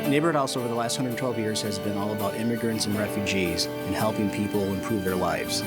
Neighborhood House over the last 112 years has been all about immigrants and refugees and helping people improve their lives.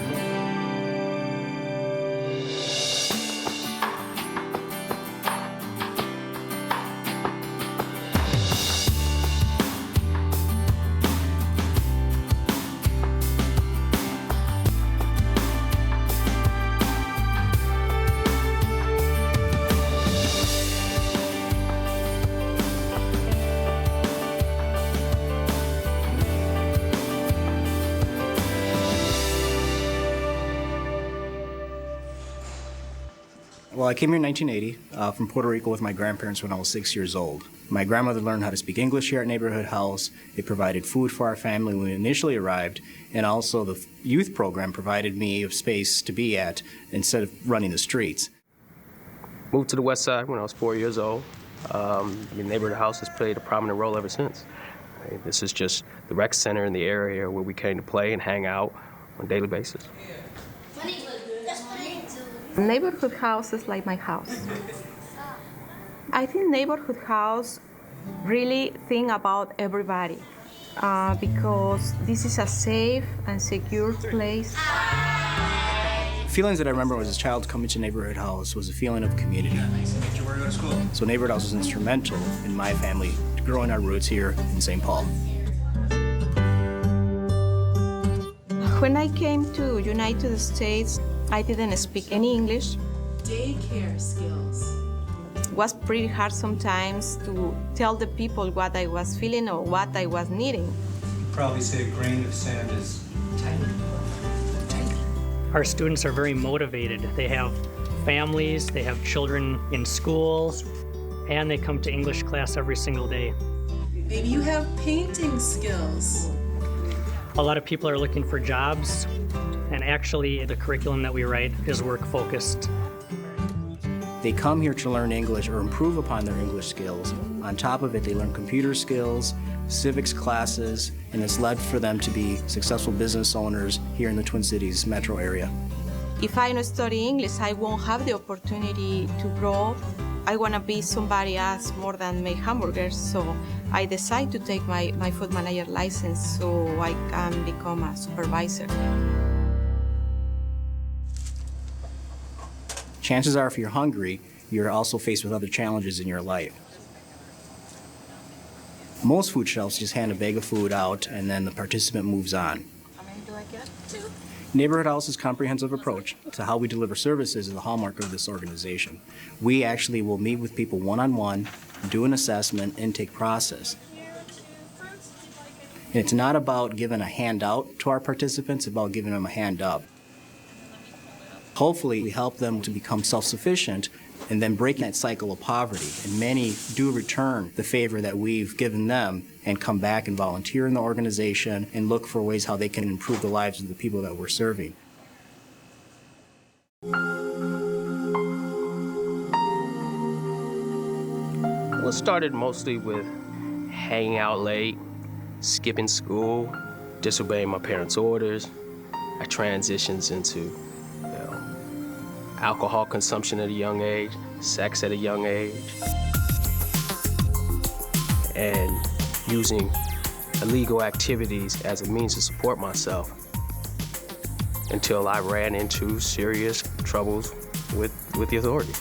Well, I came here in 1980 from Puerto Rico with my grandparents when I was 6 years old. My grandmother learned how to speak English here at Neighborhood House. It provided food for our family when we initially arrived, and also the youth program provided me a space to be at instead of running the streets. Moved to the West Side when I was 4 years old. Neighborhood House has played a prominent role ever since. This is just the rec center in the area where we came to play and hang out on a daily basis. Neighborhood House is like my house. I think Neighborhood House really think about everybody because this is a safe and secure place. Feelings that I remember as a child coming to Neighborhood House was a feeling of community. So Neighborhood House was instrumental in my family growing our roots here in St. Paul. When I came to United States, I didn't speak any English. Daycare skills. It was pretty hard sometimes to tell the people what I was feeling or what I was needing. You'd probably say a grain of sand is tiny. Our students are very motivated. They have families, they have children in school, and they come to English class every single day. Maybe you have painting skills. A lot of people are looking for jobs, and actually the curriculum that we write is work-focused. They come here to learn English or improve upon their English skills. On top of it, they learn computer skills, civics classes, and it's led for them to be successful business owners here in the Twin Cities metro area. If I don't study English, I won't have the opportunity to grow. I want to be somebody else more than make hamburgers, so I decided to take my food manager license so I can become a supervisor. Chances are, if you're hungry, you're also faced with other challenges in your life. Most food shelves just hand a bag of food out and then the participant moves on. How many do I get? 2. Neighborhood House's comprehensive approach to how we deliver services is the hallmark of this organization. We actually will meet with people one-on-one, do an assessment, intake process. And it's not about giving a handout to our participants, it's about giving them a hand up. Hopefully, we help them to become self-sufficient and then break that cycle of poverty. And many do return the favor that we've given them and come back and volunteer in the organization and look for ways how they can improve the lives of the people that we're serving. Well, it started mostly with hanging out late, skipping school, disobeying my parents' orders. I transitioned into alcohol consumption at a young age, sex at a young age, and using illegal activities as a means to support myself until I ran into serious troubles with the authorities.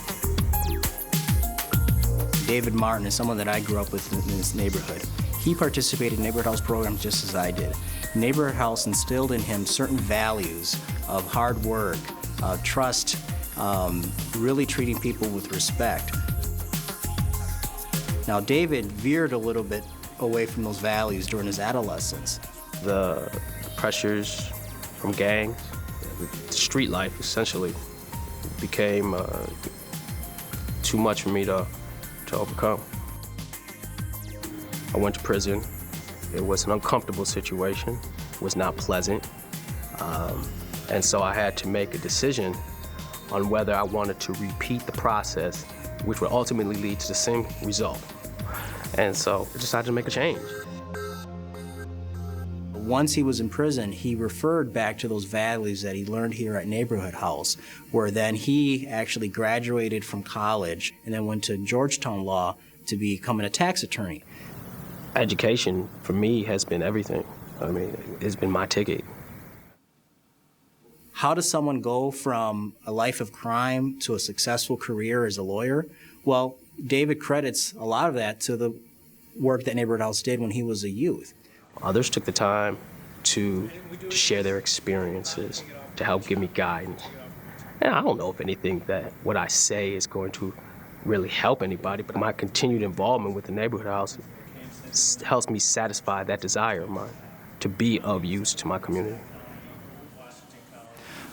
David Martin is someone that I grew up with in this neighborhood. He participated in Neighborhood House programs just as I did. Neighborhood House instilled in him certain values of hard work, trust, really treating people with respect. Now, David veered a little bit away from those values during his adolescence. The pressures from gangs, the street life essentially, became too much for me to overcome. I went to prison. It was an uncomfortable situation. It was not pleasant. And so I had to make a decision on whether I wanted to repeat the process, which would ultimately lead to the same result. And so I decided to make a change. Once he was in prison, he referred back to those values that he learned here at Neighborhood House, where then he actually graduated from college and then went to Georgetown Law to become a tax attorney. Education, for me, has been everything. I mean, it's been my ticket. How does someone go from a life of crime to a successful career as a lawyer? Well, David credits a lot of that to the work that Neighborhood House did when he was a youth. Others took the time to share their experiences, to help give me guidance. And I don't know if anything that what I say is going to really help anybody, but my continued involvement with the Neighborhood House helps me satisfy that desire of mine to be of use to my community.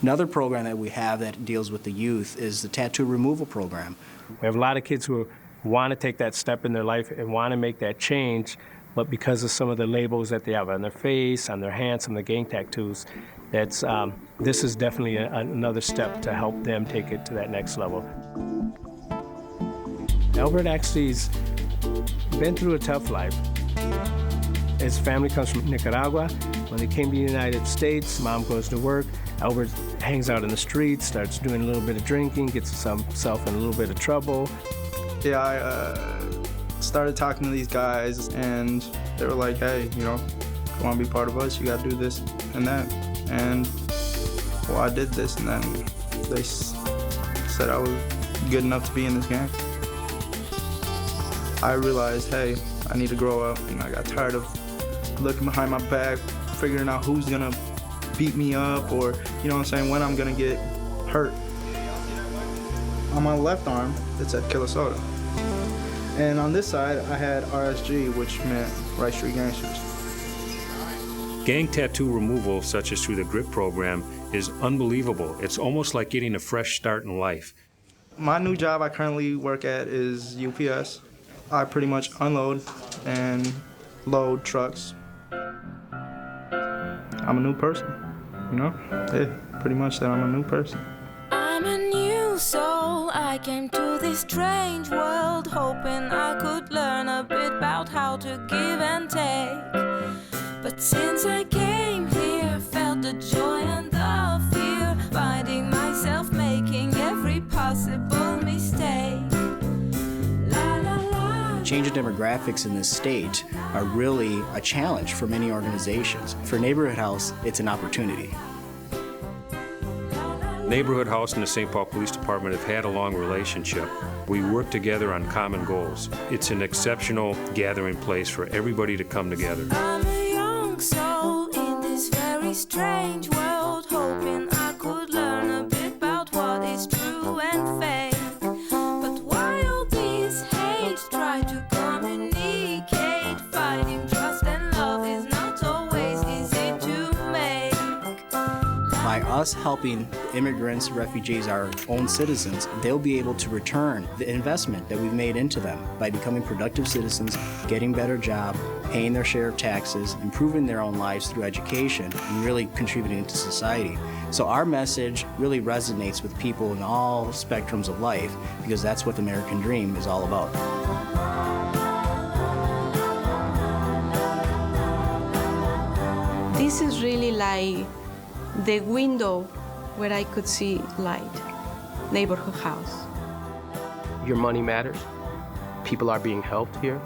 Another program that we have that deals with the youth is the tattoo removal program. We have a lot of kids who want to take that step in their life and want to make that change, but because of some of the labels that they have on their face, on their hands, some of the gang tattoos, this is definitely another step to help them take it to that next level. Albert actually's been through a tough life. His family comes from Nicaragua. When they came to the United States, Mom goes to work. Albert hangs out in the streets, starts doing a little bit of drinking, gets himself in a little bit of trouble. Yeah, I started talking to these guys, and they were like, hey, you know, if you want to be part of us, you got to do this and that. And, well, I did this, and then they said I was good enough to be in this gang. I realized, hey, I need to grow up, and I got tired of looking behind my back, figuring out who's gonna beat me up, or, you know what I'm saying, when I'm gonna get hurt. On my left arm, it said Killa Soda. And on this side, I had RSG, which meant Right Street Gangsters. Gang tattoo removal, such as through the GRIP program, is unbelievable. It's almost like getting a fresh start in life. My new job I currently work at is UPS. I pretty much unload and load trucks. I'm a new person, you know? Yeah, pretty much that I'm a new person. I'm a new soul. I came to this strange world hoping I could learn a bit about how to give and take. But since I came here, felt the joy and the fear, finding myself making every possible mistake. Changing demographics in this state are really a challenge for many organizations. For Neighborhood House, it's an opportunity. Neighborhood House and the St. Paul Police Department have had a long relationship. We work together on common goals. It's an exceptional gathering place for everybody to come together. I'm a young soul in this very strange world, hoping I could learn a bit about what is true and fake. But while these hate try to communicate, finding trust and love is not always easy to make. By us helping immigrants, refugees, our own citizens, they'll be able to return the investment that we've made into them by becoming productive citizens, getting a better job, paying their share of taxes, improving their own lives through education, and really contributing to society. So our message really resonates with people in all spectrums of life, because that's what the American dream is all about. This is really like the window where I could see light, Neighborhood House. Your money matters. People are being helped here.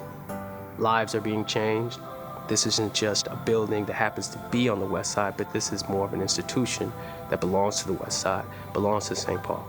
Lives are being changed. This isn't just a building that happens to be on the West Side, but this is more of an institution that belongs to the West Side, belongs to St. Paul.